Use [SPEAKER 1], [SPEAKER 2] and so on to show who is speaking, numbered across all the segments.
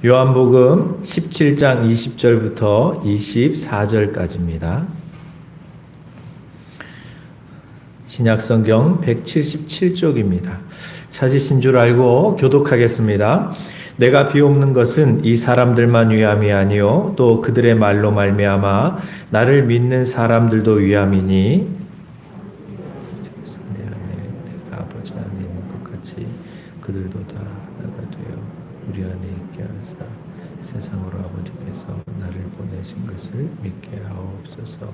[SPEAKER 1] 요한복음 17장 20절부터 24절까지입니다. 신약성경 177쪽입니다. 찾으신 줄 알고 교독하겠습니다. 내가 비옵는 것은 이 사람들만 위함이 아니요 또 그들의 말로 말미암아 나를 믿는 사람들도 위함이니 내 안에 내가 아버지 안에 있는 것 같이 그들도 다 하나가 되어 우리 안에 있게 하사 세상으로 아버지께서 나를 보내신 것을 믿게 하옵소서.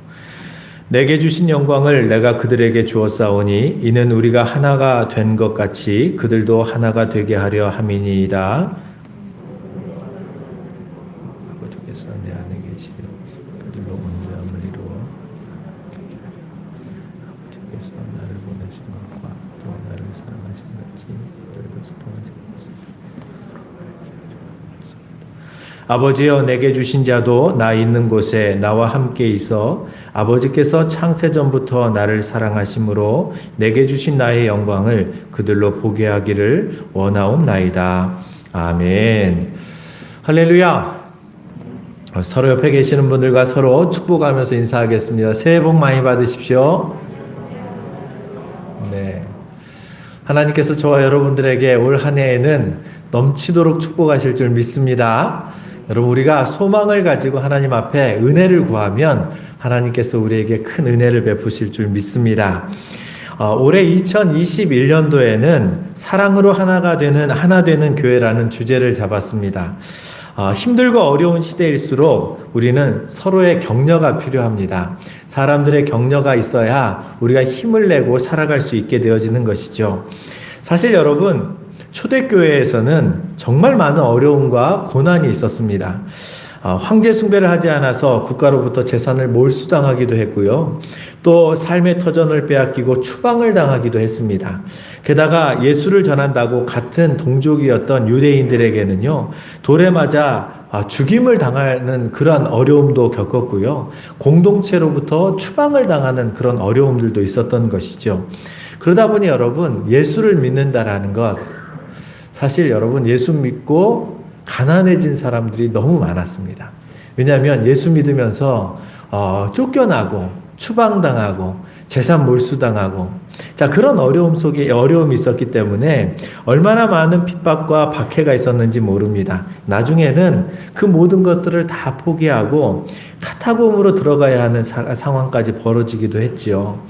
[SPEAKER 1] 내게 주신 영광을 내가 그들에게 주었사오니 이는 우리가 하나가 된 것 같이 그들도 하나가 되게 하려 함이니이다. 아버지께서 내 안에 계시어 그들로 온전함을 이루어 아버지께서 나를 보내신 것과 또 나를 사랑하신 같이 그들도 사랑하신 것을 아버지여 내게 주신 자도 나 있는 곳에 나와 함께 있어 아버지께서 창세전부터 나를 사랑하심으로 내게 주신 나의 영광을 그들로 보게 하기를 원하옵나이다. 아멘. 할렐루야. 서로 옆에 계시는 분들과 서로 축복하면서 인사하겠습니다. 새해 복 많이 받으십시오. 네. 하나님께서 저와 여러분들에게 올 한 해에는 넘치도록 축복하실 줄 믿습니다. 여러분, 우리가 소망을 가지고 하나님 앞에 은혜를 구하면 하나님께서 우리에게 큰 은혜를 베푸실 줄 믿습니다. 올해 2021년도에는 사랑으로 하나 되는 교회라는 주제를 잡았습니다. 힘들고 어려운 시대일수록 우리는 서로의 격려가 필요합니다. 사람들의 격려가 있어야 우리가 힘을 내고 살아갈 수 있게 되어지는 것이죠. 사실 여러분, 초대교회에서는 정말 많은 어려움과 고난이 있었습니다. 황제 숭배를 하지 않아서 국가로부터 재산을 몰수당하기도 했고요. 또 삶의 터전을 빼앗기고 추방을 당하기도 했습니다. 게다가 예수를 전한다고 같은 동족이었던 유대인들에게는요, 돌에 맞아 죽임을 당하는 그런 어려움도 겪었고요. 공동체로부터 추방을 당하는 그런 어려움들도 있었던 것이죠. 그러다 보니 여러분, 예수를 믿는다라는 것, 사실 여러분 예수 믿고 가난해진 사람들이 너무 많았습니다. 왜냐하면 예수 믿으면서 쫓겨나고 추방당하고 재산 몰수당하고 그런 어려움이 있었기 때문에 얼마나 많은 핍박과 박해가 있었는지 모릅니다. 나중에는 그 모든 것들을 다 포기하고 카타콤으로 들어가야 하는 상황까지 벌어지기도 했지요.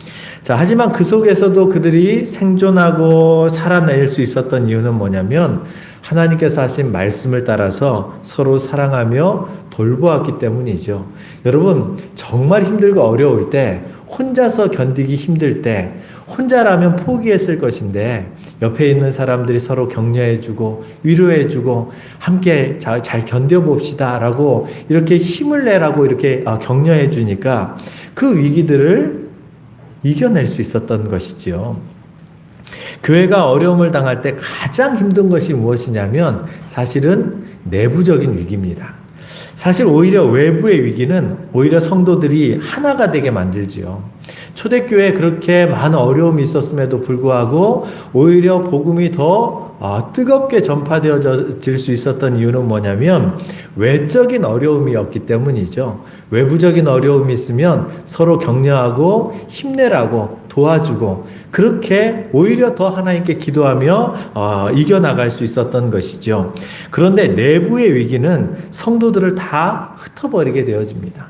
[SPEAKER 1] 하지만 그 속에서도 그들이 생존하고 살아낼 수 있었던 이유는 뭐냐면 하나님께서 하신 말씀을 따라서 서로 사랑하며 돌보았기 때문이죠. 여러분, 정말 힘들고 어려울 때, 혼자서 견디기 힘들 때 혼자라면 포기했을 것인데 옆에 있는 사람들이 서로 격려해주고 위로해주고 함께 잘 견뎌봅시다 라고 이렇게 힘을 내라고 이렇게 격려해 주니까 그 위기들을 이겨낼 수 있었던 것이지요. 교회가 어려움을 당할 때 가장 힘든 것이 무엇이냐면 사실은 내부적인 위기입니다. 사실 오히려 외부의 위기는 오히려 성도들이 하나가 되게 만들지요. 초대교회에 그렇게 많은 어려움이 있었음에도 불구하고 오히려 복음이 더 뜨겁게 전파되어질 수 있었던 이유는 뭐냐면 외적인 어려움이었기 때문이죠. 외부적인 어려움이 있으면 서로 격려하고 힘내라고 도와주고 그렇게 오히려 더 하나님께 기도하며 이겨나갈 수 있었던 것이죠. 그런데 내부의 위기는 성도들을 다 흩어버리게 되어집니다.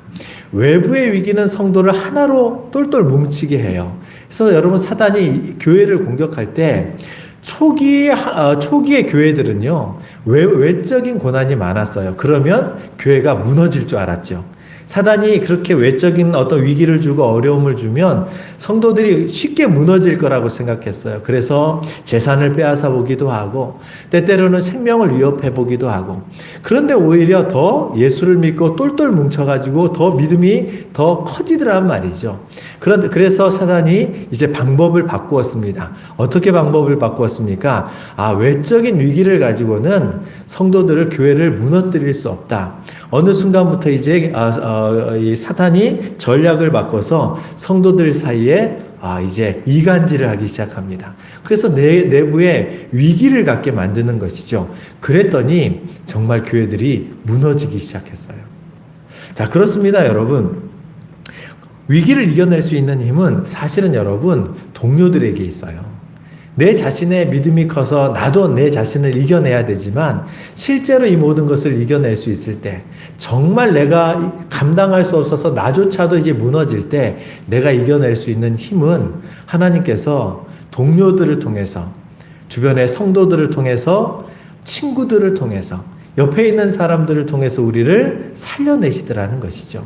[SPEAKER 1] 외부의 위기는 성도를 하나로 똘똘 뭉치게 해요. 그래서 여러분, 사단이 교회를 공격할 때 초기의 교회들은요, 외적인 고난이 많았어요. 그러면 교회가 무너질 줄 알았죠. 사단이 그렇게 외적인 어떤 위기를 주고 어려움을 주면 성도들이 쉽게 무너질 거라고 생각했어요. 그래서 재산을 빼앗아 보기도 하고 때때로는 생명을 위협해 보기도 하고, 그런데 오히려 더 예수를 믿고 똘똘 뭉쳐가지고 더 믿음이 더 커지더란 말이죠. 그래서 사단이 이제 방법을 바꾸었습니다. 어떻게 방법을 바꾸었습니까? 외적인 위기를 가지고는 성도들을, 교회를 무너뜨릴 수 없다. 어느 순간부터 이제 이 사탄이 전략을 바꿔서 성도들 사이에 이제 이간질을 하기 시작합니다. 그래서 내 내부에 위기를 갖게 만드는 것이죠. 그랬더니 정말 교회들이 무너지기 시작했어요. 자, 그렇습니다, 여러분. 위기를 이겨낼 수 있는 힘은 사실은 여러분 동료들에게 있어요. 내 자신의 믿음이 커서 나도 내 자신을 이겨내야 되지만 실제로 이 모든 것을 이겨낼 수 있을 때, 정말 내가 감당할 수 없어서 나조차도 이제 무너질 때 내가 이겨낼 수 있는 힘은 하나님께서 동료들을 통해서, 주변의 성도들을 통해서, 친구들을 통해서, 옆에 있는 사람들을 통해서 우리를 살려내시더라는 것이죠.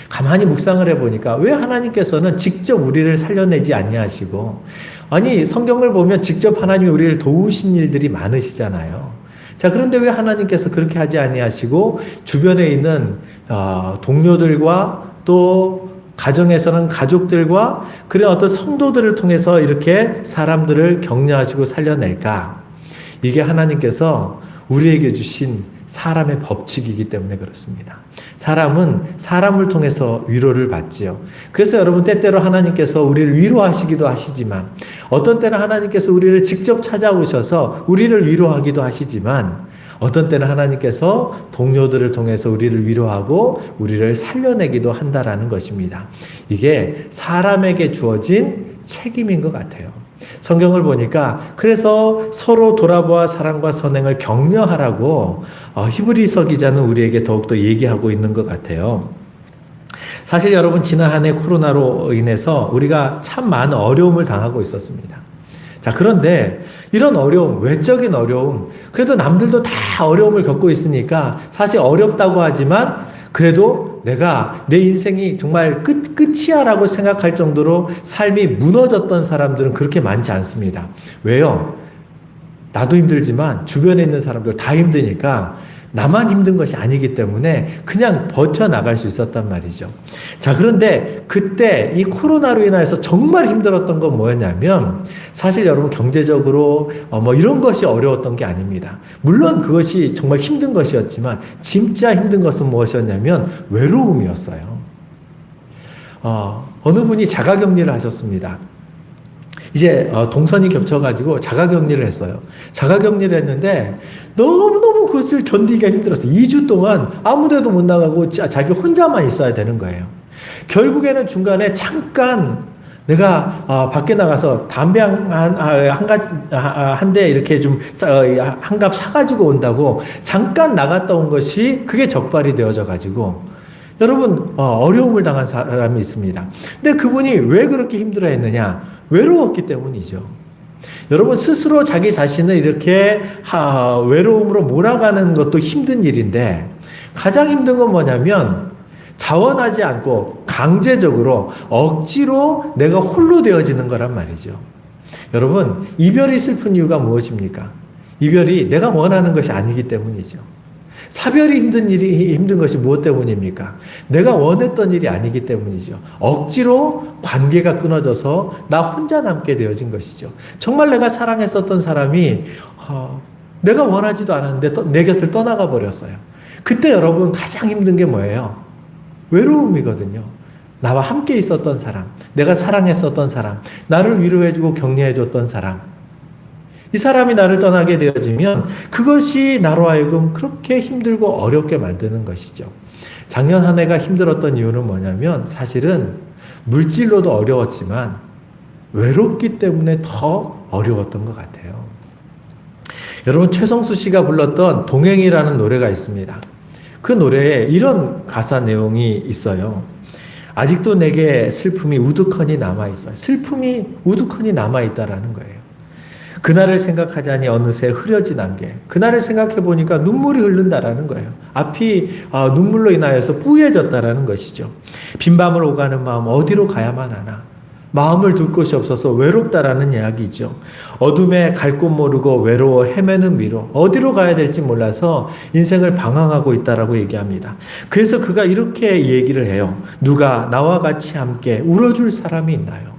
[SPEAKER 1] 가만히 묵상을 해보니까 왜 하나님께서는 직접 우리를 살려내지 아니하시고, 아니 성경을 보면 직접 하나님이 우리를 도우신 일들이 많으시잖아요. 자, 그런데 왜 하나님께서 그렇게 하지 아니하시고 주변에 있는 동료들과 또 가정에서는 가족들과 그런 어떤 성도들을 통해서 이렇게 사람들을 격려하시고 살려낼까? 이게 하나님께서 우리에게 주신 사람의 법칙이기 때문에 그렇습니다. 사람은 사람을 통해서 위로를 받지요. 그래서 여러분, 때때로 하나님께서 우리를 위로하시기도 하시지만, 어떤 때는 하나님께서 우리를 직접 찾아오셔서 우리를 위로하기도 하시지만, 어떤 때는 하나님께서 동료들을 통해서 우리를 위로하고 우리를 살려내기도 한다라는 것입니다. 이게 사람에게 주어진 책임인 것 같아요. 성경을 보니까 그래서 서로 돌아보아 사랑과 선행을 격려하라고 히브리서 기자는 우리에게 더욱더 얘기하고 있는 것 같아요. 사실 여러분, 지난 한 해 코로나로 인해서 우리가 참 많은 어려움을 당하고 있었습니다. 자, 그런데 이런 어려움, 외적인 어려움, 그래도 남들도 다 어려움을 겪고 있으니까 사실 어렵다고 하지만 그래도 내가 내 인생이 정말 끝이야라고 생각할 정도로 삶이 무너졌던 사람들은 그렇게 많지 않습니다. 왜요? 나도 힘들지만 주변에 있는 사람들 다 힘드니까 나만 힘든 것이 아니기 때문에 그냥 버텨나갈 수 있었단 말이죠. 자, 그런데 그때 이 코로나로 인해서 정말 힘들었던 건 뭐였냐면, 사실 여러분 경제적으로 이런 것이 어려웠던 게 아닙니다. 물론 그것이 정말 힘든 것이었지만 진짜 힘든 것은 무엇이었냐면 외로움이었어요. 어느 분이 자가격리를 하셨습니다. 이제 동선이 겹쳐가지고 자가격리를 했어요. 자가격리를 했는데 너무너무 그것을 견디기가 힘들었어요. 2주 동안 아무데도 못 나가고 자기 혼자만 있어야 되는 거예요. 결국에는 중간에 잠깐 내가 밖에 나가서 담배 한 대 이렇게 좀 한 갑 사가지고 온다고 잠깐 나갔다 온 것이 그게 적발이 되어져 가지고 여러분 어려움을 당한 사람이 있습니다. 근데 그분이 왜 그렇게 힘들어했느냐? 외로웠기 때문이죠. 여러분, 스스로 자기 자신을 이렇게 외로움으로 몰아가는 것도 힘든 일인데, 가장 힘든 건 뭐냐면 자원하지 않고 강제적으로 억지로 내가 홀로 되어지는 거란 말이죠. 여러분, 이별이 슬픈 이유가 무엇입니까? 이별이 내가 원하는 것이 아니기 때문이죠. 사별이 힘든 것이 무엇 때문입니까? 내가 원했던 일이 아니기 때문이죠. 억지로 관계가 끊어져서 나 혼자 남게 되어진 것이죠. 정말 내가 사랑했었던 사람이 내가 원하지도 않았는데 내 곁을 떠나가 버렸어요. 그때 여러분 가장 힘든 게 뭐예요? 외로움이거든요. 나와 함께 있었던 사람, 내가 사랑했었던 사람, 나를 위로해주고 격려해줬던 사람, 이 사람이 나를 떠나게 되어지면 그것이 나로 하여금 그렇게 힘들고 어렵게 만드는 것이죠. 작년 한 해가 힘들었던 이유는 뭐냐면 사실은 물질로도 어려웠지만 외롭기 때문에 더 어려웠던 것 같아요. 여러분, 최성수 씨가 불렀던 동행이라는 노래가 있습니다. 그 노래에 이런 가사 내용이 있어요. 아직도 내게 슬픔이 우두커니 남아있어요. 슬픔이 우두커니 남아있다라는 거예요. 그날을 생각하자니 어느새 흐려진 안개. 그날을 생각해 보니까 눈물이 흐른다라는 거예요. 앞이 눈물로 인하여서 뿌얘졌다라는 것이죠. 빈 밤을 오가는 마음 어디로 가야만 하나. 마음을 둘 곳이 없어서 외롭다라는 이야기죠. 어둠에 갈 곳 모르고 외로워 헤매는 위로. 어디로 가야 될지 몰라서 인생을 방황하고 있다라고 얘기합니다. 그래서 그가 이렇게 얘기를 해요. 누가 나와 같이 함께 울어줄 사람이 있나요?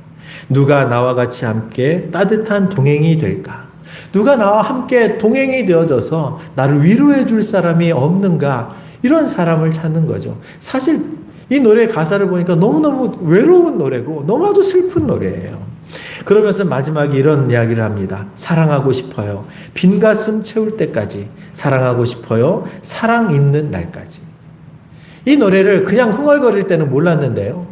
[SPEAKER 1] 누가 나와 같이 함께 따뜻한 동행이 될까? 누가 나와 함께 동행이 되어져서 나를 위로해 줄 사람이 없는가? 이런 사람을 찾는 거죠. 사실 이 노래의 가사를 보니까 너무너무 외로운 노래고 너무나도 슬픈 노래예요. 그러면서 마지막에 이런 이야기를 합니다. 사랑하고 싶어요. 빈 가슴 채울 때까지 사랑하고 싶어요. 사랑 있는 날까지. 이 노래를 그냥 흥얼거릴 때는 몰랐는데요.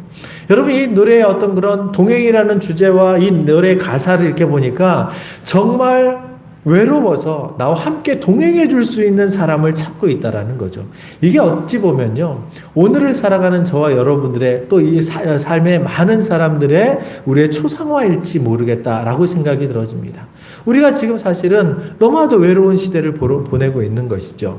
[SPEAKER 1] 여러분, 이 노래의 어떤 그런 동행이라는 주제와 이 노래의 가사를 이렇게 보니까 정말 외로워서 나와 함께 동행해 줄 수 있는 사람을 찾고 있다라는 거죠. 이게 어찌 보면요, 오늘을 살아가는 저와 여러분들의 또 이 삶의 많은 사람들의 우리의 초상화일지 모르겠다라고 생각이 들어집니다. 우리가 지금 사실은 너무나도 외로운 시대를 보내고 있는 것이죠.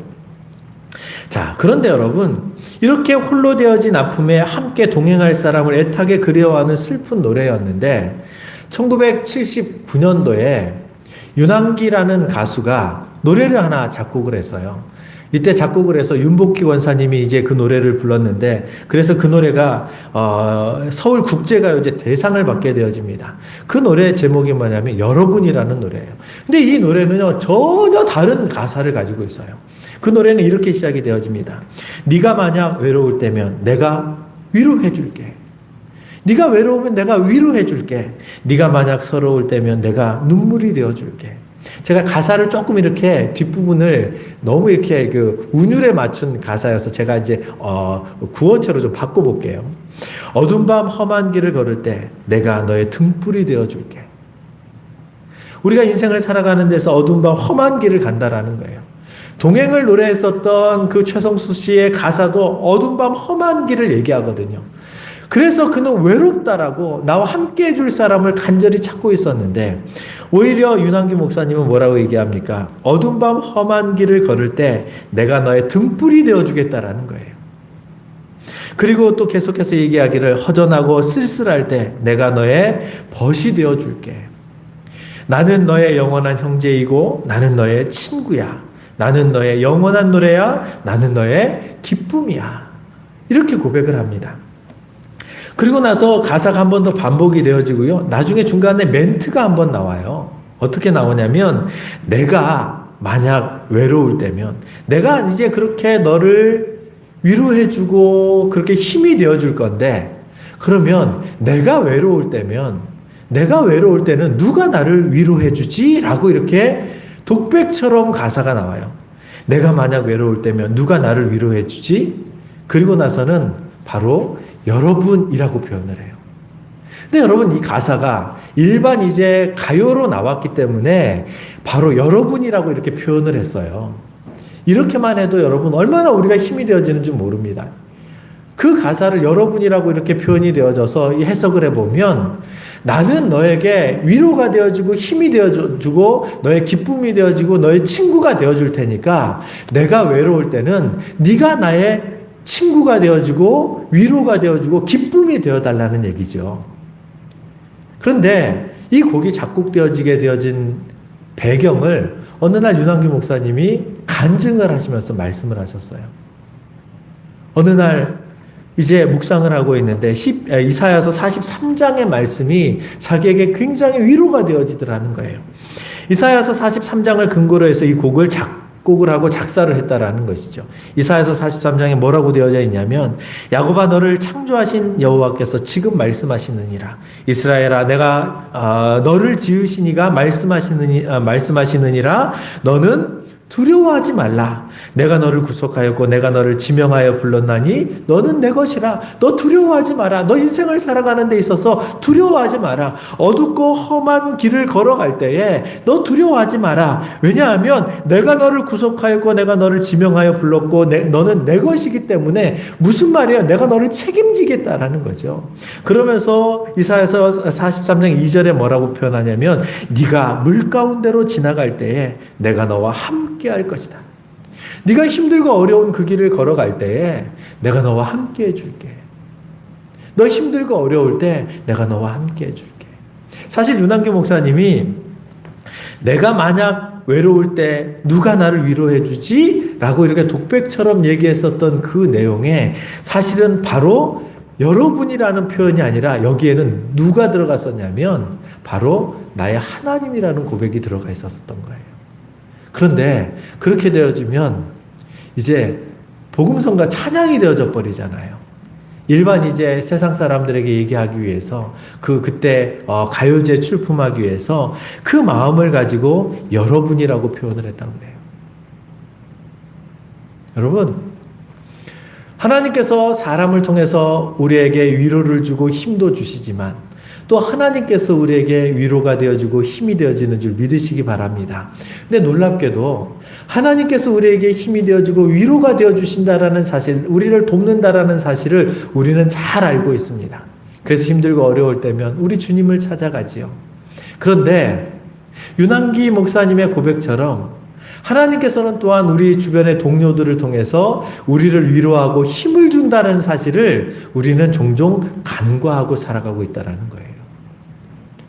[SPEAKER 1] 자, 그런데 여러분, 이렇게 홀로 되어진 아픔에 함께 동행할 사람을 애타게 그리워하는 슬픈 노래였는데 1979년도에 윤항기라는 가수가 노래를 하나 작곡을 했어요. 이때 작곡을 해서 윤복희 원사님이 이제 그 노래를 불렀는데, 그래서 그 노래가 서울국제가요제 대상을 받게 되어집니다. 그 노래 제목이 뭐냐면 여러분이라는 노래예요. 근데 이 노래는요, 전혀 다른 가사를 가지고 있어요. 그 노래는 이렇게 시작이 되어집니다. 네가 만약 외로울 때면 내가 위로해 줄게. 네가 외로우면 내가 위로해 줄게. 네가 만약 서러울 때면 내가 눈물이 되어 줄게. 제가 가사를 조금 이렇게 뒷부분을 너무 이렇게 그 운율에 맞춘 가사여서 제가 이제 구어체로 좀 바꿔볼게요. 어두운 밤 험한 길을 걸을 때 내가 너의 등불이 되어 줄게. 우리가 인생을 살아가는 데서 어두운 밤 험한 길을 간다라는 거예요. 동행을 노래했었던 그 최성수 씨의 가사도 어두운 밤 험한 길을 얘기하거든요. 그래서 그는 외롭다라고 나와 함께 해줄 사람을 간절히 찾고 있었는데, 오히려 윤항기 목사님은 뭐라고 얘기합니까? 어두운 밤 험한 길을 걸을 때 내가 너의 등불이 되어주겠다라는 거예요. 그리고 또 계속해서 얘기하기를 허전하고 쓸쓸할 때 내가 너의 벗이 되어줄게. 나는 너의 영원한 형제이고 나는 너의 친구야. 나는 너의 영원한 노래야. 나는 너의 기쁨이야. 이렇게 고백을 합니다. 그리고 나서 가사가 한 번 더 반복이 되어지고요. 나중에 중간에 멘트가 한 번 나와요. 어떻게 나오냐면, 내가 만약 외로울 때면 내가 이제 그렇게 너를 위로해주고 그렇게 힘이 되어줄 건데, 그러면 내가 외로울 때는 누가 나를 위로해주지? 라고 이렇게 독백처럼 가사가 나와요. 내가 만약 외로울 때면 누가 나를 위로해주지? 그리고 나서는 바로 여러분이라고 표현을 해요. 근데 여러분, 이 가사가 일반 이제 가요로 나왔기 때문에 바로 여러분이라고 이렇게 표현을 했어요. 이렇게만 해도 여러분 얼마나 우리가 힘이 되어지는지 모릅니다. 그 가사를 여러분이라고 이렇게 표현이 되어져서 해석을 해보면, 나는 너에게 위로가 되어지고 힘이 되어주고 너의 기쁨이 되어지고 너의 친구가 되어줄 테니까 내가 외로울 때는 네가 나의 친구가 되어주고 위로가 되어주고 기쁨이 되어달라는 얘기죠. 그런데 이 곡이 작곡되어지게 되어진 배경을 어느 날 윤항기 목사님이 간증을 하시면서 말씀을 하셨어요. 어느 날 이제 묵상을 하고 있는데 이사야서 43장의 말씀이 자기에게 굉장히 위로가 되어지더라는 거예요. 이사야서 43장을 근거로 해서 이 곡을 작곡을 하고 작사를 했다라는 것이죠. 이사야서 43장에 뭐라고 되어져 있냐면, 야곱아 너를 창조하신 여호와께서 지금 말씀하시느니라. 이스라엘아 내가 너를 지으시니가 말씀하시느니라. 너는 두려워하지 말라. 내가 너를 구속하였고 내가 너를 지명하여 불렀나니 너는 내 것이라. 너 두려워하지 마라. 너 인생을 살아가는 데 있어서 두려워하지 마라. 어둡고 험한 길을 걸어갈 때에 너 두려워하지 마라. 왜냐하면 내가 너를 구속하였고 내가 너를 지명하여 불렀고 너는 내 것이기 때문에. 무슨 말이에요? 내가 너를 책임지겠다라는 거죠. 그러면서 이사야서 43장 2절에 뭐라고 표현하냐면, 네가 물 가운데로 지나갈 때에 내가 너와 함께 할 것이다. 네가 힘들고 어려운 그 길을 걸어갈 때에 내가 너와 함께 해줄게. 너 힘들고 어려울 때 내가 너와 함께 해줄게. 사실 윤항기 목사님이 내가 만약 외로울 때 누가 나를 위로해 주지? 라고 이렇게 독백처럼 얘기했었던 그 내용에 사실은 바로 여러분이라는 표현이 아니라 여기에는 누가 들어갔었냐면 바로 나의 하나님이라는 고백이 들어가 있었던 거예요. 그런데 그렇게 되어지면 이제 복음성과 찬양이 되어져 버리잖아요. 일반 이제 세상 사람들에게 얘기하기 위해서 그때 가요제 출품하기 위해서 그 마음을 가지고 여러분이라고 표현을 했다고 그래요. 여러분, 하나님께서 사람을 통해서 우리에게 위로를 주고 힘도 주시지만 또 하나님께서 우리에게 위로가 되어주고 힘이 되어지는 줄 믿으시기 바랍니다. 근데 놀랍게도 하나님께서 우리에게 힘이 되어주고 위로가 되어주신다라는 사실, 우리를 돕는다라는 사실을 우리는 잘 알고 있습니다. 그래서 힘들고 어려울 때면 우리 주님을 찾아가지요. 그런데 윤한기 목사님의 고백처럼 하나님께서는 또한 우리 주변의 동료들을 통해서 우리를 위로하고 힘을 준다는 사실을 우리는 종종 간과하고 살아가고 있다는 거예요.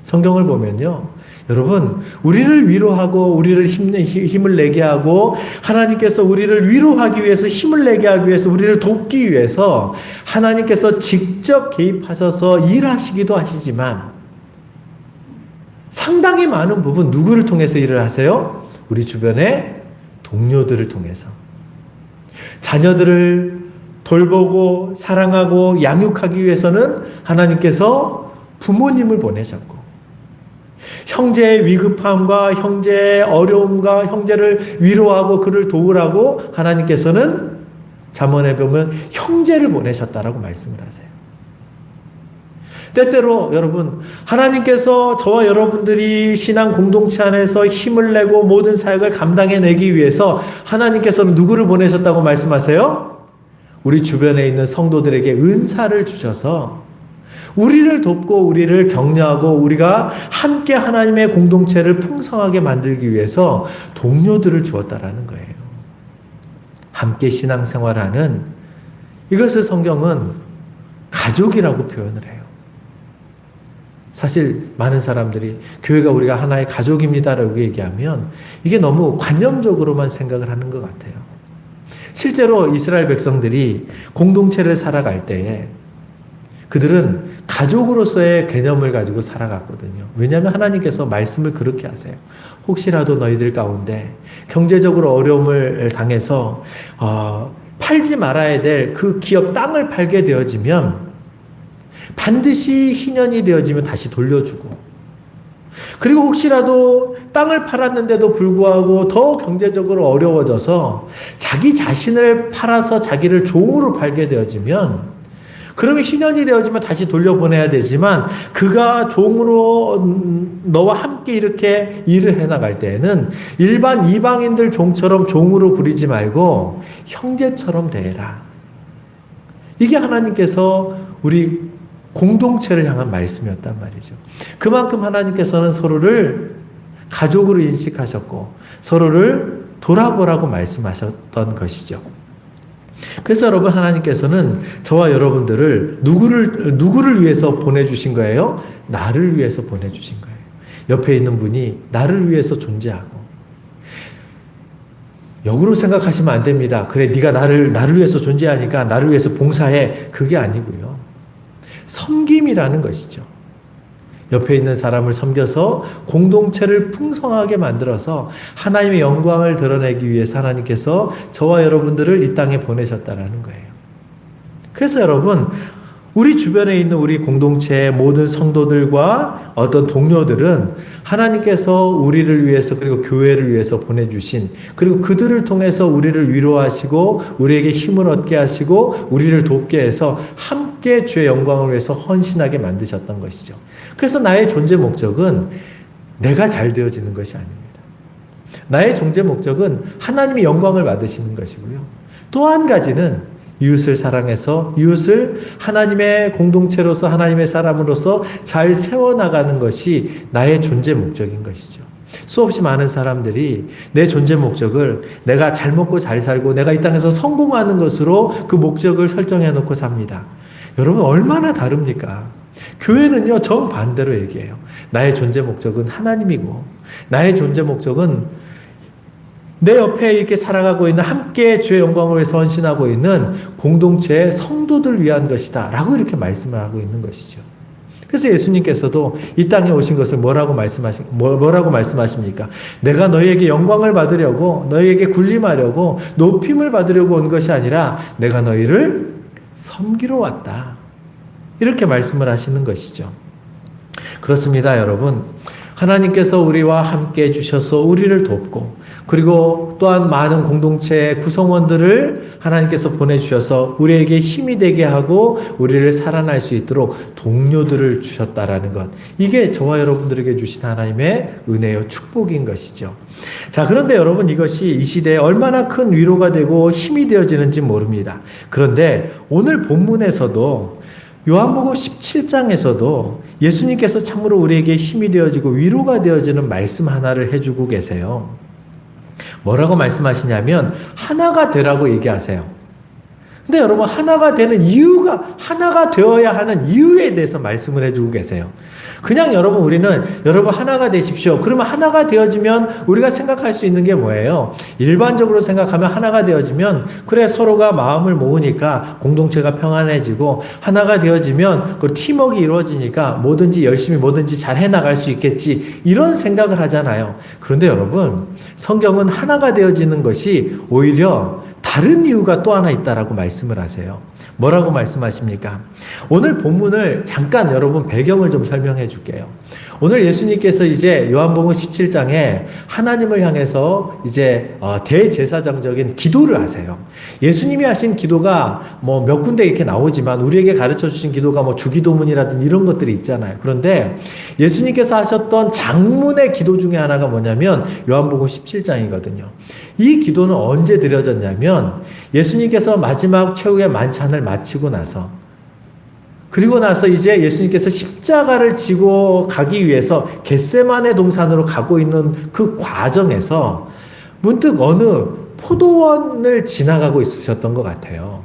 [SPEAKER 1] 성경을 보면요, 여러분, 우리를 위로하고 우리를 힘을 내게 하고 하나님께서 우리를 위로하기 위해서 힘을 내게 하기 위해서 우리를 돕기 위해서 하나님께서 직접 개입하셔서 일하시기도 하시지만 상당히 많은 부분 누구를 통해서 일을 하세요? 우리 주변의 동료들을 통해서. 자녀들을 돌보고 사랑하고 양육하기 위해서는 하나님께서 부모님을 보내셨고, 형제의 위급함과 형제의 어려움과 형제를 위로하고 그를 도우라고 하나님께서는 잠언에 보면 형제를 보내셨다라고 말씀을 하세요. 때때로 여러분, 하나님께서 저와 여러분들이 신앙 공동체 안에서 힘을 내고 모든 사역을 감당해내기 위해서 하나님께서는 누구를 보내셨다고 말씀하세요? 우리 주변에 있는 성도들에게 은사를 주셔서 우리를 돕고 우리를 격려하고 우리가 함께 하나님의 공동체를 풍성하게 만들기 위해서 동료들을 주었다라는 거예요. 함께 신앙생활하는, 이것을 성경은 가족이라고 표현을 해요. 사실 많은 사람들이 교회가 우리가 하나의 가족입니다라고 얘기하면 이게 너무 관념적으로만 생각을 하는 것 같아요. 실제로 이스라엘 백성들이 공동체를 살아갈 때에 그들은 가족으로서의 개념을 가지고 살아갔거든요. 왜냐하면 하나님께서 말씀을 그렇게 하세요. 혹시라도 너희들 가운데 경제적으로 어려움을 당해서 팔지 말아야 될 그 기업 땅을 팔게 되어지면 반드시 희년이 되어지면 다시 돌려주고, 그리고 혹시라도 땅을 팔았는데도 불구하고 더 경제적으로 어려워져서 자기 자신을 팔아서 자기를 종으로 팔게 되어지면, 그러면 희년이 되어지면 다시 돌려보내야 되지만 그가 종으로 너와 함께 이렇게 일을 해나갈 때에는 일반 이방인들 종처럼 종으로 부리지 말고 형제처럼 대해라. 이게 하나님께서 우리 공동체를 향한 말씀이었단 말이죠. 그만큼 하나님께서는 서로를 가족으로 인식하셨고 서로를 돌아보라고 말씀하셨던 것이죠. 그래서 여러분, 하나님께서는 저와 여러분들을 누구를 위해서 보내주신 거예요? 나를 위해서 보내주신 거예요. 옆에 있는 분이 나를 위해서 존재하고, 역으로 생각하시면 안 됩니다. 그래, 네가 나를 위해서 존재하니까 나를 위해서 봉사해. 그게 아니고요. 섬김이라는 것이죠. 옆에 있는 사람을 섬겨서 공동체를 풍성하게 만들어서 하나님의 영광을 드러내기 위해서 하나님께서 저와 여러분들을 이 땅에 보내셨다라는 거예요. 그래서 여러분, 우리 주변에 있는 우리 공동체의 모든 성도들과 어떤 동료들은 하나님께서 우리를 위해서, 그리고 교회를 위해서 보내주신, 그리고 그들을 통해서 우리를 위로하시고 우리에게 힘을 얻게 하시고 우리를 돕게 해서 함께 주의 영광을 위해서 헌신하게 만드셨던 것이죠. 그래서 나의 존재 목적은 내가 잘 되어지는 것이 아닙니다. 나의 존재 목적은 하나님의 영광을 받으시는 것이고요. 또 한 가지는 이웃을 사랑해서 이웃을 하나님의 공동체로서, 하나님의 사람으로서 잘 세워나가는 것이 나의 존재 목적인 것이죠. 수없이 많은 사람들이 내 존재 목적을 내가 잘 먹고 잘 살고 내가 이 땅에서 성공하는 것으로 그 목적을 설정해 놓고 삽니다. 여러분, 얼마나 다릅니까? 교회는요, 정반대로 얘기해요. 나의 존재 목적은 하나님이고, 나의 존재 목적은 내 옆에 이렇게 살아가고 있는, 함께 주의 영광을 위해서 헌신하고 있는 공동체의 성도들 위한 것이다 라고 이렇게 말씀을 하고 있는 것이죠. 그래서 예수님께서도 이 땅에 오신 것을 뭐라고 말씀하십니까? 내가 너희에게 영광을 받으려고, 너희에게 군림하려고, 높임을 받으려고 온 것이 아니라 내가 너희를 섬기러 왔다. 이렇게 말씀을 하시는 것이죠. 그렇습니다, 여러분. 하나님께서 우리와 함께 해주셔서 우리를 돕고, 그리고 또한 많은 공동체의 구성원들을 하나님께서 보내주셔서 우리에게 힘이 되게 하고 우리를 살아날 수 있도록 동료들을 주셨다라는 것. 이게 저와 여러분들에게 주신 하나님의 은혜요 축복인 것이죠. 자, 그런데 여러분, 이것이 이 시대에 얼마나 큰 위로가 되고 힘이 되어지는지 모릅니다. 그런데 오늘 본문에서도 요한복음 17장에서도 예수님께서 참으로 우리에게 힘이 되어지고 위로가 되어지는 말씀 하나를 해주고 계세요. 뭐라고 말씀하시냐면 하나가 되라고 얘기하세요. 근데 여러분, 하나가 되는 이유가, 하나가 되어야 하는 이유에 대해서 말씀을 해주고 계세요. 그냥 우리는 여러분 하나가 되십시오. 그러면 하나가 되어지면 우리가 생각할 수 있는 게 뭐예요? 일반적으로 생각하면 하나가 되어지면 그래, 서로가 마음을 모으니까 공동체가 평안해지고, 하나가 되어지면 그 팀워크가 이루어지니까 뭐든지 열심히 뭐든지 잘 해나갈 수 있겠지, 이런 생각을 하잖아요. 그런데 여러분, 성경은 하나가 되어지는 것이 오히려 다른 이유가 또 하나 있다라고 말씀을 하세요. 뭐라고 말씀하십니까? 오늘 본문을 잠깐 여러분 배경을 좀 설명해 줄게요. 오늘 예수님께서 이제 요한복음 17장에 하나님을 향해서 이제 대제사장적인 기도를 하세요. 예수님이 하신 기도가 뭐 몇 군데 이렇게 나오지만 우리에게 가르쳐 주신 기도가 뭐 주기도문이라든지 이런 것들이 있잖아요. 그런데 예수님께서 하셨던 장문의 기도 중에 하나가 뭐냐면 요한복음 17장이거든요. 이 기도는 언제 드려졌냐면 예수님께서 마지막 최후의 만찬을 마치고 나서, 그리고 나서 이제 예수님께서 십자가를 지고 가기 위해서 겟세마네 동산으로 가고 있는 그 과정에서 문득 어느 포도원을 지나가고 있으셨던 것 같아요.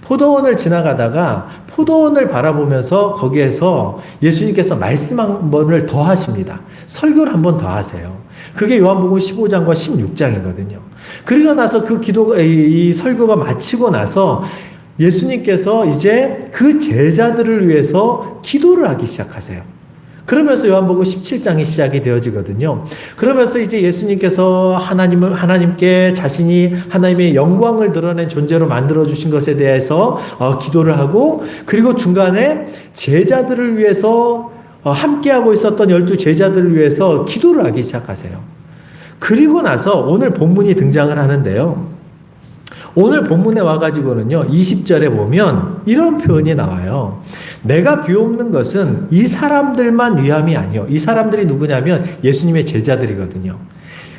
[SPEAKER 1] 포도원을 지나가다가 포도원을 바라보면서 거기에서 예수님께서 말씀 한 번을 더 하십니다. 설교를 한 번 더 하세요. 그게 요한복음 15장과 16장이거든요. 그리고 나서 그 이 설교가 마치고 나서 예수님께서 이제 그 제자들을 위해서 기도를 하기 시작하세요. 그러면서 요한복음 17장이 시작이 되어지거든요. 그러면서 이제 예수님께서 하나님께 자신이 하나님의 영광을 드러낸 존재로 만들어주신 것에 대해서 기도를 하고, 그리고 중간에 제자들을 위해서 함께하고 있었던 12 제자들을 위해서 기도를 하기 시작하세요. 그리고 나서 오늘 본문이 등장을 하는데요. 오늘 본문에 와가지고는요, 20절에 보면 이런 표현이 나와요. 내가 비옵는 것은 이 사람들만 위함이 아니요. 이 사람들이 누구냐면 예수님의 제자들이거든요.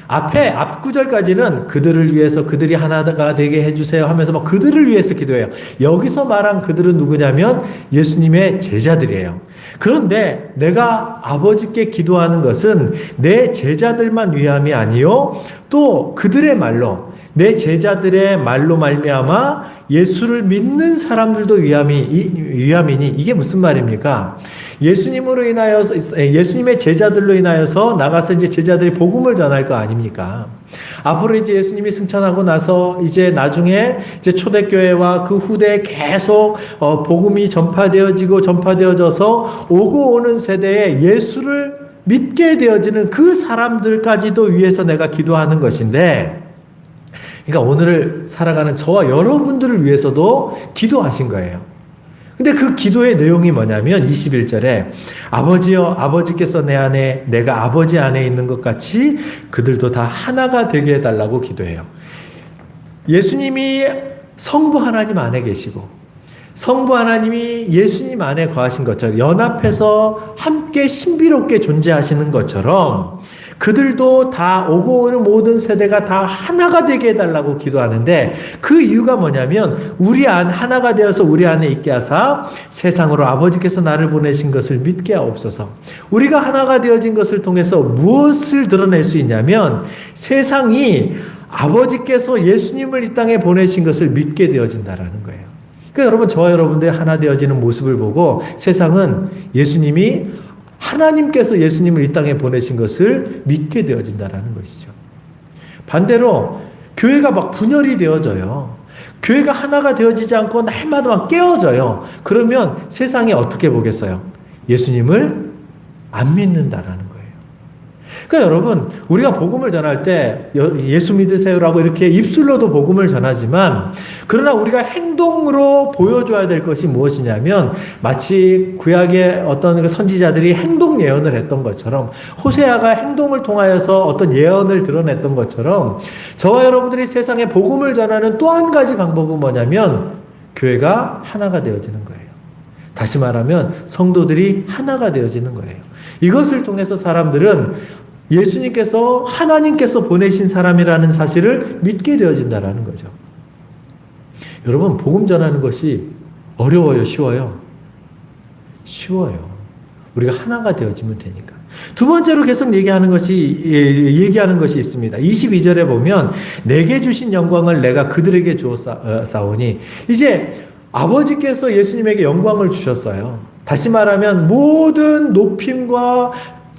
[SPEAKER 1] 앞 구절까지는 그들을 위해서, 그들이 하나가 되게 해주세요 하면서 막 그들을 위해서 기도해요. 여기서 말한 그들은 누구냐면 예수님의 제자들이에요. 그런데 내가 아버지께 기도하는 것은 내 제자들만 위함이 아니요, 또 그들의 말로, 내 제자들의 말로 말미암아 예수를 믿는 사람들도 위함이니, 이게 무슨 말입니까? 예수님으로 인하여서, 예수님의 제자들로 인하여서 나가서 이제 제자들이 복음을 전할 거 아닙니까? 앞으로 이제 예수님이 승천하고 나서 이제 나중에 이제 초대교회와 그 후대에 계속 복음이 전파되어져서 오고 오는 세대에 예수를 믿게 되어지는 그 사람들까지도 위해서 내가 기도하는 것인데, 그러니까 오늘을 살아가는 저와 여러분들을 위해서도 기도하신 거예요. 근데 그 기도의 내용이 뭐냐면 21절에 아버지여, 아버지께서 내 안에, 내가 아버지 안에 있는 것 같이 그들도 다 하나가 되게 해달라고 기도해요. 예수님이 성부 하나님 안에 계시고 성부 하나님이 예수님 안에 거하신 것처럼 연합해서 함께 신비롭게 존재하시는 것처럼 그들도 다 오고 오는 모든 세대가 다 하나가 되게 해달라고 기도하는데, 그 이유가 뭐냐면 하나가 되어서 우리 안에 있게 하사 세상으로 아버지께서 나를 보내신 것을 믿게 하옵소서. 우리가 하나가 되어진 것을 통해서 무엇을 드러낼 수 있냐면 세상이 아버지께서 예수님을 이 땅에 보내신 것을 믿게 되어진다라는 거예요. 그러니까 여러분, 저와 여러분들의 하나 되어지는 모습을 보고 세상은 하나님께서 예수님을 이 땅에 보내신 것을 믿게 되어진다라는 것이죠. 반대로 교회가 막 분열이 되어져요. 교회가 하나가 되어지지 않고 날마다 막 깨어져요. 그러면 세상이 어떻게 보겠어요? 예수님을 안 믿는다라는 거예요. 그러니까 여러분, 우리가 복음을 전할 때 예수 믿으세요라고 이렇게 입술로도 복음을 전하지만, 그러나 우리가 행동으로 보여줘야 될 것이 무엇이냐면, 마치 구약의 어떤 선지자들이 행동 예언을 했던 것처럼, 호세아가 행동을 통하여서 어떤 예언을 드러냈던 것처럼, 저와 여러분들이 세상에 복음을 전하는 또 한 가지 방법은 뭐냐면, 교회가 하나가 되어지는 거예요. 다시 말하면 성도들이 하나가 되어지는 거예요. 이것을 통해서 사람들은 예수님께서 하나님께서 보내신 사람이라는 사실을 믿게 되어진다는 거죠. 여러분, 복음 전하는 것이 어려워요, 쉬워요? 쉬워요. 우리가 하나가 되어지면 되니까. 두 번째로 계속 얘기하는 것이 있습니다. 22절에 보면 내게 주신 영광을 내가 그들에게 주었사오니, 이제 아버지께서 예수님에게 영광을 주셨어요. 다시 말하면 모든 높임과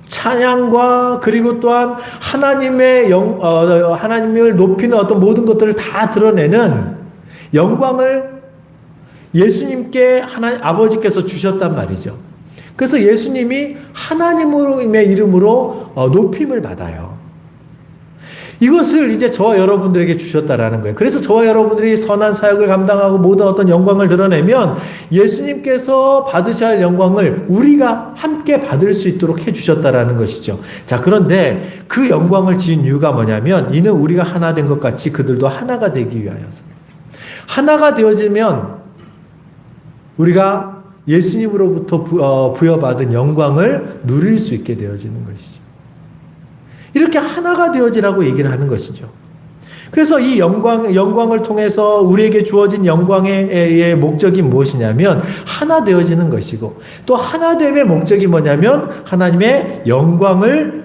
[SPEAKER 1] 찬양과 그리고 또한 하나님을 높이는 어떤 모든 것들을 다 드러내는 영광을 예수님께 아버지께서 주셨단 말이죠. 그래서 예수님이 하나님의 이름으로 높임을 받아요. 이것을 이제 저와 여러분들에게 주셨다라는 거예요. 그래서 저와 여러분들이 선한 사역을 감당하고 모든 어떤 영광을 드러내면 예수님께서 받으셔야 할 영광을 우리가 함께 받을 수 있도록 해주셨다라는 것이죠. 자, 그런데 그 영광을 지은 이유가 뭐냐면, 이는 우리가 하나 된 것 같이 그들도 하나가 되기 위하여서. 하나가 되어지면 우리가 예수님으로부터 부여받은 영광을 누릴 수 있게 되어지는 것이죠. 이렇게 하나가 되어지라고 얘기를 하는 것이죠. 그래서 이 영광을 통해서 우리에게 주어진 영광의 목적이 무엇이냐면 하나 되어지는 것이고, 또 하나됨의 목적이 뭐냐면 하나님의 영광을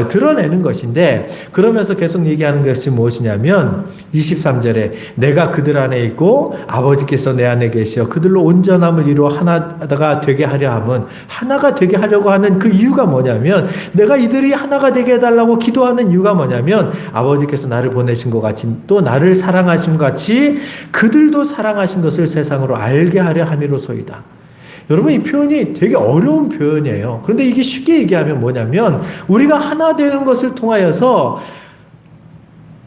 [SPEAKER 1] 드러내는 것인데, 그러면서 계속 얘기하는 것이 무엇이냐면 23절에 내가 그들 안에 있고 아버지께서 내 안에 계시어 그들로 온전함을 이루어 하나가 되게 하려 함은, 하나가 되게 하려고 하는 그 이유가 뭐냐면, 내가 이들이 하나가 되게 해달라고 기도하는 이유가 뭐냐면, 아버지께서 나를 보내신 것 같이 또 나를 사랑하신 것 같이 그들도 사랑하신 것을 세상으로 알게 하려 함이로소이다. 여러분, 이 표현이 되게 어려운 표현이에요. 그런데 이게 쉽게 얘기하면 뭐냐면, 우리가 하나 되는 것을 통하여서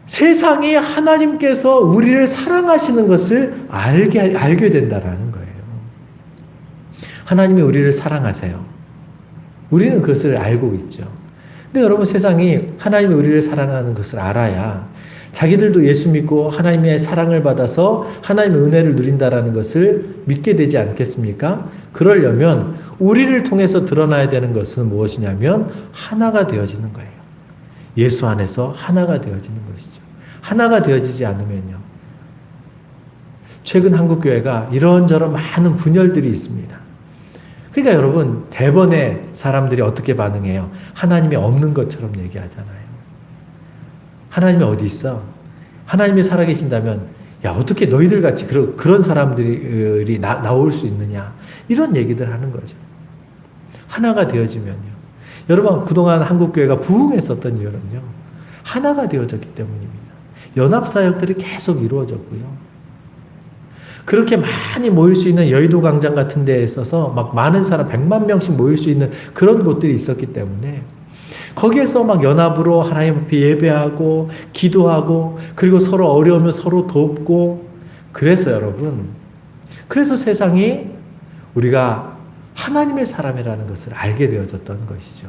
[SPEAKER 1] 세상이 하나님께서 우리를 사랑하시는 것을 알게 된다라는 거예요. 하나님이 우리를 사랑하세요. 우리는 그것을 알고 있죠. 근데 여러분, 세상이 하나님이 우리를 사랑하는 것을 알아야 자기들도 예수 믿고 하나님의 사랑을 받아서 하나님의 은혜를 누린다라는 것을 믿게 되지 않겠습니까? 그러려면 우리를 통해서 드러나야 되는 것은 무엇이냐면 하나가 되어지는 거예요. 예수 안에서 하나가 되어지는 것이죠. 하나가 되어지지 않으면요, 최근 한국교회가 이런저런 많은 분열들이 있습니다. 그러니까 여러분, 대번에 사람들이 어떻게 반응해요? 하나님이 없는 것처럼 얘기하잖아요. 하나님이 어디 있어? 하나님이 살아계신다면, 야, 어떻게 너희들 같이 그런 사람들이 나올 수 있느냐? 이런 얘기들 하는 거죠. 하나가 되어지면요. 여러분, 그동안 한국교회가 부흥했었던 이유는요, 하나가 되어졌기 때문입니다. 연합사역들이 계속 이루어졌고요. 그렇게 많이 모일 수 있는 여의도 광장 같은 데에 있어서 막 많은 사람, 100만 명씩 모일 수 있는 그런 곳들이 있었기 때문에 거기에서 막 연합으로 하나님 앞에 예배하고 기도하고, 그리고 서로 어려우면 서로 돕고, 그래서 여러분, 그래서 세상이 우리가 하나님의 사람이라는 것을 알게 되어졌던 것이죠.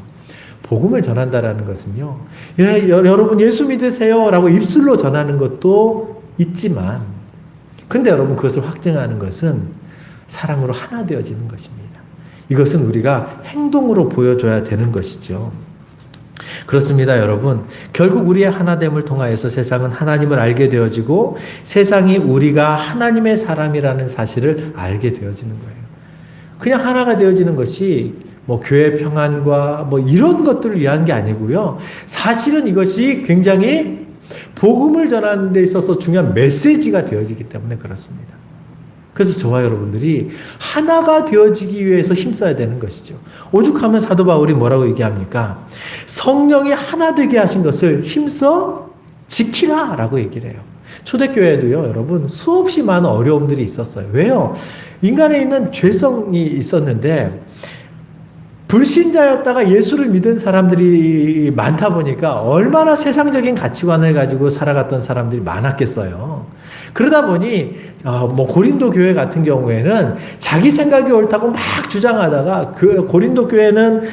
[SPEAKER 1] 복음을 전한다라는 것은요, 여러분 예수 믿으세요 라고 입술로 전하는 것도 있지만, 근데 여러분 그것을 확증하는 것은 사랑으로 하나 되어지는 것입니다. 이것은 우리가 행동으로 보여줘야 되는 것이죠. 그렇습니다, 여러분. 결국 우리의 하나됨을 통하여서 세상은 하나님을 알게 되어지고, 세상이 우리가 하나님의 사람이라는 사실을 알게 되어지는 거예요. 그냥 하나가 되어지는 것이 뭐 교회 평안과 뭐 이런 것들을 위한 게 아니고요. 사실은 이것이 굉장히 복음을 전하는 데 있어서 중요한 메시지가 되어지기 때문에 그렇습니다. 그래서 저와 여러분들이 하나가 되어지기 위해서 힘써야 되는 것이죠. 오죽하면 사도 바울이 뭐라고 얘기합니까? 성령이 하나 되게 하신 것을 힘써 지키라 라고 얘기를 해요. 초대교회도요, 여러분, 수없이 많은 어려움들이 있었어요. 왜요? 인간에 있는 죄성이 있었는데, 불신자였다가 예수를 믿은 사람들이 많다 보니까 얼마나 세상적인 가치관을 가지고 살아갔던 사람들이 많았겠어요. 그러다 보니 고린도 교회 같은 경우에는 자기 생각이 옳다고 막 주장하다가 그 고린도 교회는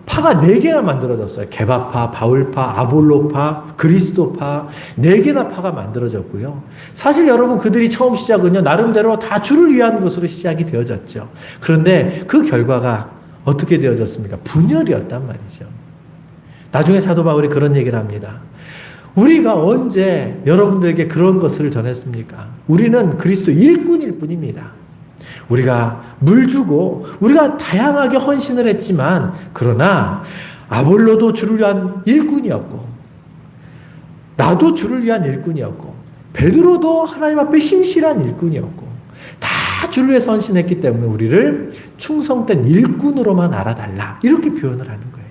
[SPEAKER 1] 파가 4개나 만들어졌어요. 게바파, 바울파, 아볼로파, 그리스도파 4개나 파가 만들어졌고요. 사실 여러분 그들이 처음 시작은요 나름대로 다 주를 위한 것으로 시작이 되어졌죠. 그런데 그 결과가 어떻게 되어졌습니까? 분열이었단 말이죠. 나중에 사도 바울이 그런 얘기를 합니다. 우리가 언제 여러분들에게 그런 것을 전했습니까? 우리는 그리스도 일꾼일 뿐입니다. 우리가 물 주고 우리가 다양하게 헌신을 했지만 그러나 아볼로도 주를 위한 일꾼이었고 나도 주를 위한 일꾼이었고 베드로도 하나님 앞에 신실한 일꾼이었고 다 주를 위해서 헌신했기 때문에 우리를 충성된 일꾼으로만 알아달라 이렇게 표현을 하는 거예요.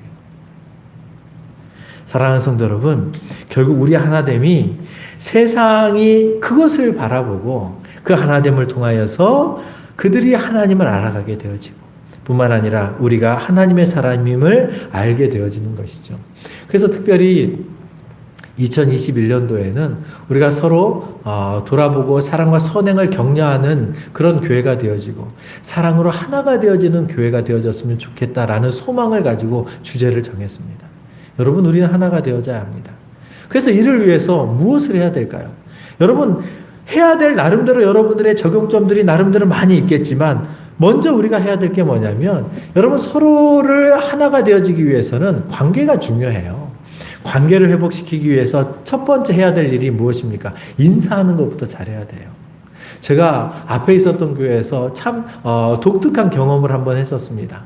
[SPEAKER 1] 사랑하는 성도 여러분, 결국 우리 하나됨이 세상이 그것을 바라보고 그 하나됨을 통하여서 그들이 하나님을 알아가게 되어지고 뿐만 아니라 우리가 하나님의 사람임을 알게 되어지는 것이죠. 그래서 특별히 2021년도에는 우리가 서로 돌아보고 사랑과 선행을 격려하는 그런 교회가 되어지고 사랑으로 하나가 되어지는 교회가 되어졌으면 좋겠다라는 소망을 가지고 주제를 정했습니다. 여러분, 우리는 하나가 되어져야 합니다. 그래서 이를 위해서 무엇을 해야 될까요? 여러분, 해야 될 나름대로 여러분들의 적용점들이 나름대로 많이 있겠지만 먼저 우리가 해야 될 게 뭐냐면 여러분 서로를 하나가 되어지기 위해서는 관계가 중요해요. 관계를 회복시키기 위해서 첫 번째 해야 될 일이 무엇입니까? 인사하는 것부터 잘해야 돼요. 제가 앞에 있었던 교회에서 참 독특한 경험을 한번 했었습니다.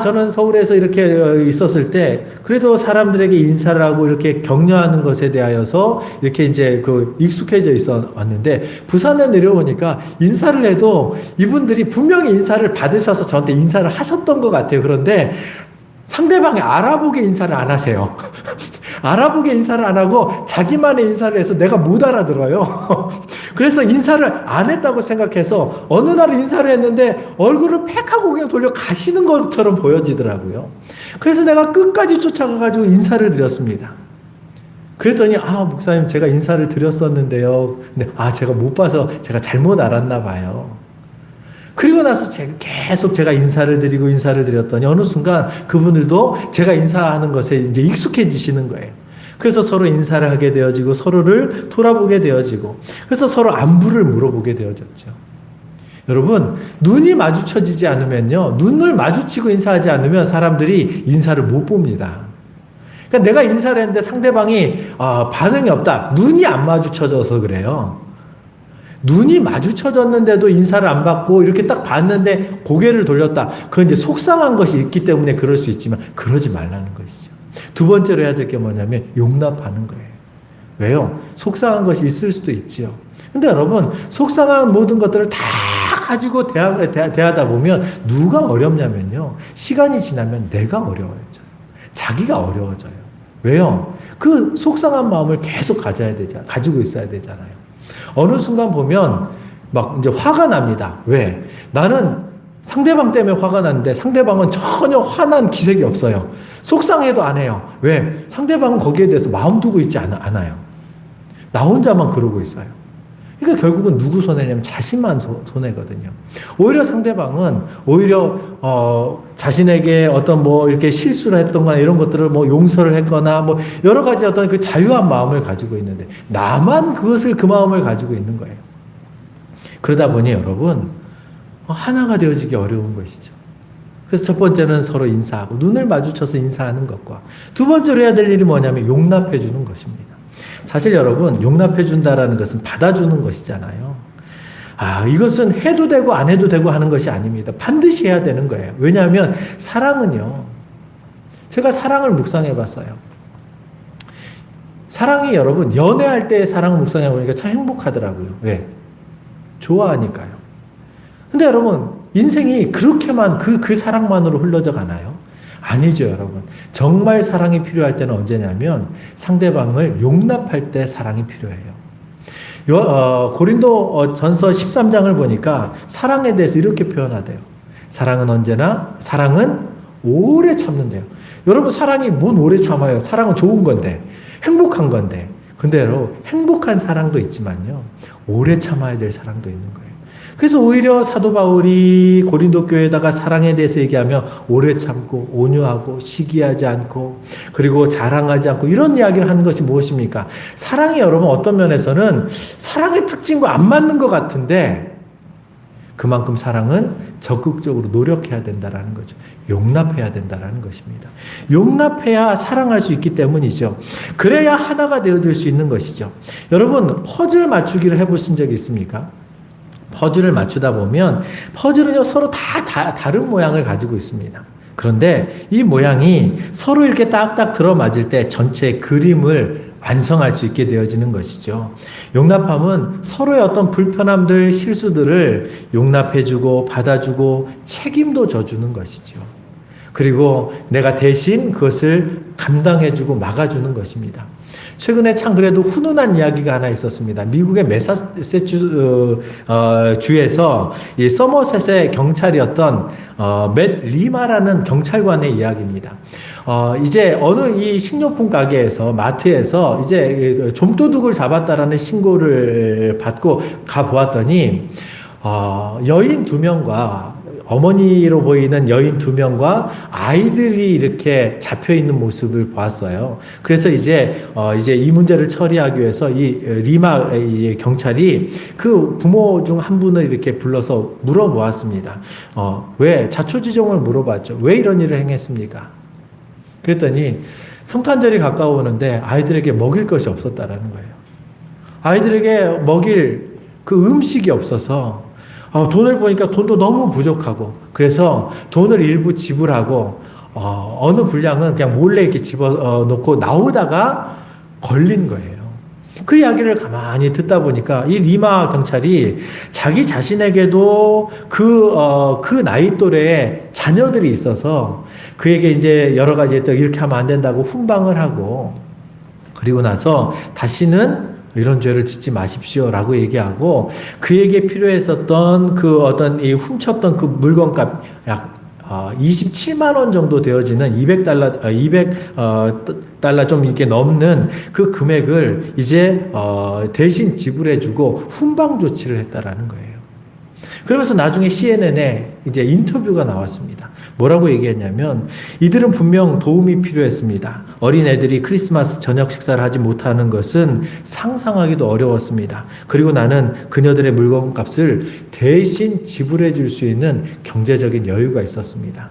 [SPEAKER 1] 저는 서울에서 이렇게 있었을 때 그래도 사람들에게 인사를 하고 이렇게 격려하는 것에 대하여서 이렇게 이제 익숙해져 있어 왔는데 부산에 내려오니까 인사를 해도 이분들이 분명히 인사를 받으셔서 저한테 인사를 하셨던 것 같아요. 그런데 상대방이 알아보게 인사를 안 하세요. 알아보게 인사를 안 하고 자기만의 인사를 해서 내가 못 알아들어요. 그래서 인사를 안 했다고 생각해서 어느 날 인사를 했는데 얼굴을 팩 하고 그냥 돌려 가시는 것처럼 보여지더라고요. 그래서 내가 끝까지 쫓아가가지고 인사를 드렸습니다. 그랬더니 목사님 제가 인사를 드렸었는데요. 근데 제가 못 봐서 제가 잘못 알았나 봐요. 그리고 나서 계속 제가 인사를 드렸더니 어느 순간 그분들도 제가 인사하는 것에 이제 익숙해지시는 거예요. 그래서 서로 인사를 하게 되어지고 서로를 돌아보게 되어지고 그래서 서로 안부를 물어보게 되어졌죠. 여러분, 눈이 마주쳐지지 않으면요, 눈을 마주치고 인사하지 않으면 사람들이 인사를 못 봅니다. 그러니까 내가 인사를 했는데 상대방이 반응이 없다. 눈이 안 마주쳐져서 그래요. 눈이 마주쳐졌는데도 인사를 안 받고 이렇게 딱 봤는데 고개를 돌렸다. 그건 이제 속상한 것이 있기 때문에 그럴 수 있지만 그러지 말라는 것이죠. 두 번째로 해야 될 게 뭐냐면 용납하는 거예요. 왜요? 속상한 것이 있을 수도 있지요. 근데 여러분, 속상한 모든 것들을 다 가지고 대하다 보면 누가 어렵냐면요, 시간이 지나면 내가 어려워져요. 자기가 어려워져요. 왜요? 그 속상한 마음을 계속 가지고 있어야 되잖아요. 어느 순간 보면 막 이제 화가 납니다. 왜? 나는 상대방 때문에 화가 났는데 상대방은 전혀 화난 기색이 없어요. 속상해도 안 해요. 왜? 상대방은 거기에 대해서 마음 두고 있지 않아요. 나 혼자만 그러고 있어요. 그러니까 결국은 누구 손해냐면 자신만 손해거든요. 오히려 상대방은 자신에게 어떤 이렇게 실수를 했던거나 이런 것들을 용서를 했거나 여러 가지 어떤 그 자유한 마음을 가지고 있는데 나만 그 마음을 가지고 있는 거예요. 그러다 보니 여러분 하나가 되어지기 어려운 것이죠. 그래서 첫 번째는 서로 인사하고 눈을 마주쳐서 인사하는 것과 두 번째로 해야 될 일이 뭐냐면 용납해 주는 것입니다. 사실 여러분, 용납해 준다라는 것은 받아주는 것이잖아요. 이것은 해도 되고 안 해도 되고 하는 것이 아닙니다. 반드시 해야 되는 거예요. 왜냐하면 사랑은요, 제가 사랑을 묵상해 봤어요. 사랑이 여러분, 연애할 때 사랑을 묵상해 보니까 참 행복하더라고요. 왜? 좋아하니까요. 근데 여러분, 인생이 그렇게만 그 사랑만으로 흘러져 가나요? 아니죠, 여러분. 정말 사랑이 필요할 때는 언제냐면 상대방을 용납할 때 사랑이 필요해요. 고린도 전서 13장을 보니까 사랑에 대해서 이렇게 표현하대요. 사랑은 오래 참는데요. 여러분, 사랑이 뭔 오래 참아요? 사랑은 좋은 건데, 행복한 건데. 근데 여러분, 행복한 사랑도 있지만요, 오래 참아야 될 사랑도 있는 거예요. 그래서 오히려 사도 바울이 고린도 교회에다가 사랑에 대해서 얘기하며 오래 참고 온유하고 시기하지 않고 그리고 자랑하지 않고 이런 이야기를 하는 것이 무엇입니까? 사랑이 여러분 어떤 면에서는 사랑의 특징과 안 맞는 것 같은데 그만큼 사랑은 적극적으로 노력해야 된다라는 거죠. 용납해야 된다라는 것입니다. 용납해야 사랑할 수 있기 때문이죠. 그래야 하나가 되어질 수 있는 것이죠. 여러분, 퍼즐 맞추기를 해보신 적이 있습니까? 퍼즐을 맞추다 보면 퍼즐은요 서로 다 다른 모양을 가지고 있습니다. 그런데 이 모양이 서로 이렇게 딱딱 들어맞을 때 전체 그림을 완성할 수 있게 되어지는 것이죠. 용납함은 서로의 어떤 불편함들, 실수들을 용납해주고 받아주고 책임도 져주는 것이죠. 그리고 내가 대신 그것을 감당해주고 막아주는 것입니다. 최근에 참 그래도 훈훈한 이야기가 하나 있었습니다. 미국의 주에서 이 서머셋의 경찰이었던 맷 리마라는 경찰관의 이야기입니다. 이제 어느 이 식료품 가게에서 마트에서 이제 좀도둑을 잡았다라는 신고를 받고 가 보았더니 여인 2명과 어머니로 보이는 여인 2명과 아이들이 이렇게 잡혀 있는 모습을 보았어요. 그래서 이제 이 문제를 처리하기 위해서 이 리마 경찰이 그 부모 중 한 분을 이렇게 불러서 물어보았습니다. 왜 자초지종을 물어봤죠. 왜 이런 일을 행했습니까? 그랬더니 성탄절이 가까워오는데 아이들에게 먹일 것이 없었다라는 거예요. 아이들에게 먹일 그 음식이 없어서 돈을 보니까 돈도 너무 부족하고 그래서 돈을 일부 지불하고 어느 분량은 그냥 몰래 이렇게 집어넣고 나오다가 걸린 거예요. 그 이야기를 가만히 듣다 보니까 이 리마 경찰이 자기 자신에게도 그 나이 또래의 자녀들이 있어서 그에게 이제 여러 가지 이렇게 하면 안 된다고 훈방을 하고 그리고 나서 다시는 이런 죄를 짓지 마십시오라고 얘기하고 그에게 필요했었던 그 어떤 이 훔쳤던 그 물건값 약 27만 원 정도 되어지는 200달러 좀 이렇게 넘는 그 금액을 이제 대신 지불해주고 훈방 조치를 했다라는 거예요. 그러면서 나중에 CNN에 이제 인터뷰가 나왔습니다. 뭐라고 얘기했냐면 이들은 분명 도움이 필요했습니다. 어린애들이 크리스마스 저녁 식사를 하지 못하는 것은 상상하기도 어려웠습니다. 그리고 나는 그녀들의 물건값을 대신 지불해 줄 수 있는 경제적인 여유가 있었습니다.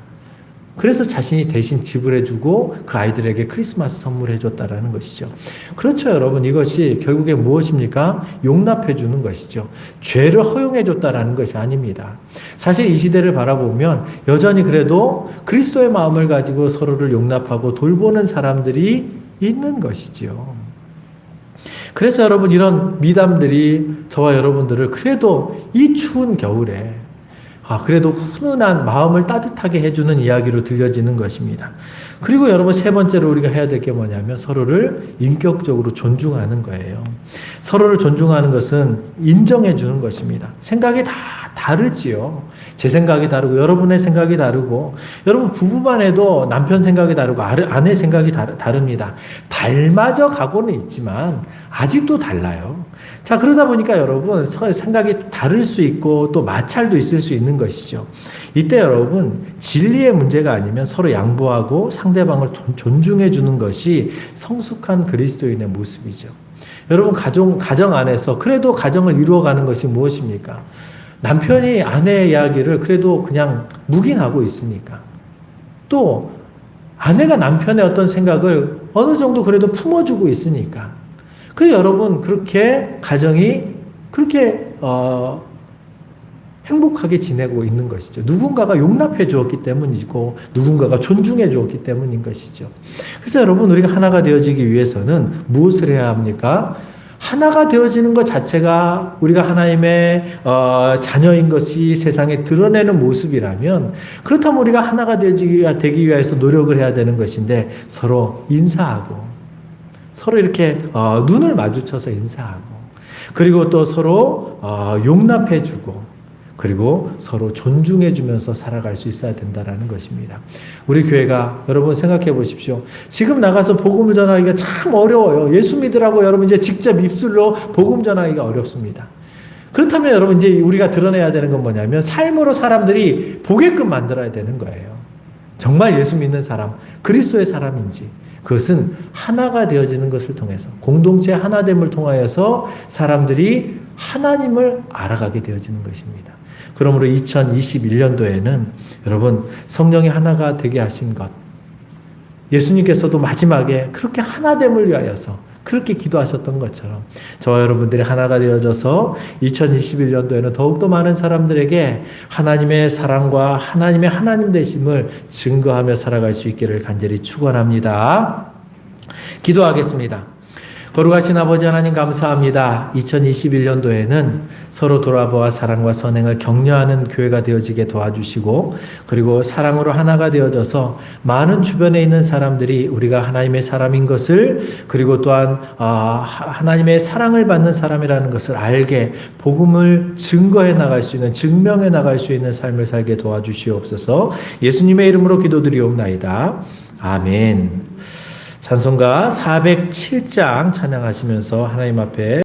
[SPEAKER 1] 그래서 자신이 대신 지불해주고 그 아이들에게 크리스마스 선물해 줬다라는 것이죠. 그렇죠, 여러분. 이것이 결국에 무엇입니까? 용납해 주는 것이죠. 죄를 허용해 줬다라는 것이 아닙니다. 사실 이 시대를 바라보면 여전히 그래도 그리스도의 마음을 가지고 서로를 용납하고 돌보는 사람들이 있는 것이지요. 그래서 여러분, 이런 미담들이 저와 여러분들을 그래도 이 추운 겨울에 그래도 훈훈한 마음을 따뜻하게 해주는 이야기로 들려지는 것입니다. 그리고 여러분, 세 번째로 우리가 해야 될 게 뭐냐면 서로를 인격적으로 존중하는 거예요. 서로를 존중하는 것은 인정해 주는 것입니다. 생각이 다 다르지요. 제 생각이 다르고 여러분의 생각이 다르고 여러분 부부만 해도 남편 생각이 다르고 아내 생각이 다릅니다. 닮아져 가고는 있지만 아직도 달라요. 자, 그러다 보니까 여러분 생각이 다를 수 있고 또 마찰도 있을 수 있는 것이죠. 이때 여러분 진리의 문제가 아니면 서로 양보하고 상대방을 존중해 주는 것이 성숙한 그리스도인의 모습이죠. 여러분 가정 안에서 그래도 가정을 이루어가는 것이 무엇입니까? 남편이 아내의 이야기를 그래도 그냥 묵인하고 있으니까 또 아내가 남편의 어떤 생각을 어느 정도 그래도 품어주고 있으니까 그래서 여러분 그렇게 가정이 그렇게 행복하게 지내고 있는 것이죠. 누군가가 용납해 주었기 때문이고 누군가가 존중해 주었기 때문인 것이죠. 그래서 여러분 우리가 하나가 되어지기 위해서는 무엇을 해야 합니까? 하나가 되어지는 것 자체가 우리가 하나님의 자녀인 것이 세상에 드러내는 모습이라면 그렇다면 우리가 하나가 되기 위해서 노력을 해야 되는 것인데 서로 인사하고 서로 이렇게 눈을 마주쳐서 인사하고 그리고 또 서로 용납해주고 그리고 서로 존중해 주면서 살아갈 수 있어야 된다라는 것입니다. 우리 교회가 여러분 생각해 보십시오. 지금 나가서 복음을 전하기가 참 어려워요. 예수 믿으라고 여러분 이제 직접 입술로 복음 전하기가 어렵습니다. 그렇다면 여러분 이제 우리가 드러내야 되는 건 뭐냐면 삶으로 사람들이 보게끔 만들어야 되는 거예요. 정말 예수 믿는 사람, 그리스도의 사람인지 그것은 하나가 되어지는 것을 통해서 공동체 하나됨을 통하여서 사람들이 하나님을 알아가게 되어지는 것입니다. 그러므로 2021년도에는 여러분 성령이 하나가 되게 하신 것, 예수님께서도 마지막에 그렇게 하나됨을 위하여서 그렇게 기도하셨던 것처럼 저와 여러분들이 하나가 되어져서 2021년도에는 더욱더 많은 사람들에게 하나님의 사랑과 하나님의 하나님 되심을 증거하며 살아갈 수 있기를 간절히 축원합니다. 기도하겠습니다. 거룩하신 아버지 하나님 감사합니다. 2021년도에는 서로 돌아보아 사랑과 선행을 격려하는 교회가 되어지게 도와주시고 그리고 사랑으로 하나가 되어져서 많은 주변에 있는 사람들이 우리가 하나님의 사람인 것을 그리고 또한 하나님의 사랑을 받는 사람이라는 것을 알게 복음을 증거해 나갈 수 있는 증명해 나갈 수 있는 삶을 살게 도와주시옵소서. 예수님의 이름으로 기도드리옵나이다. 아멘. 찬송가 407장 찬양하시면서 하나님 앞에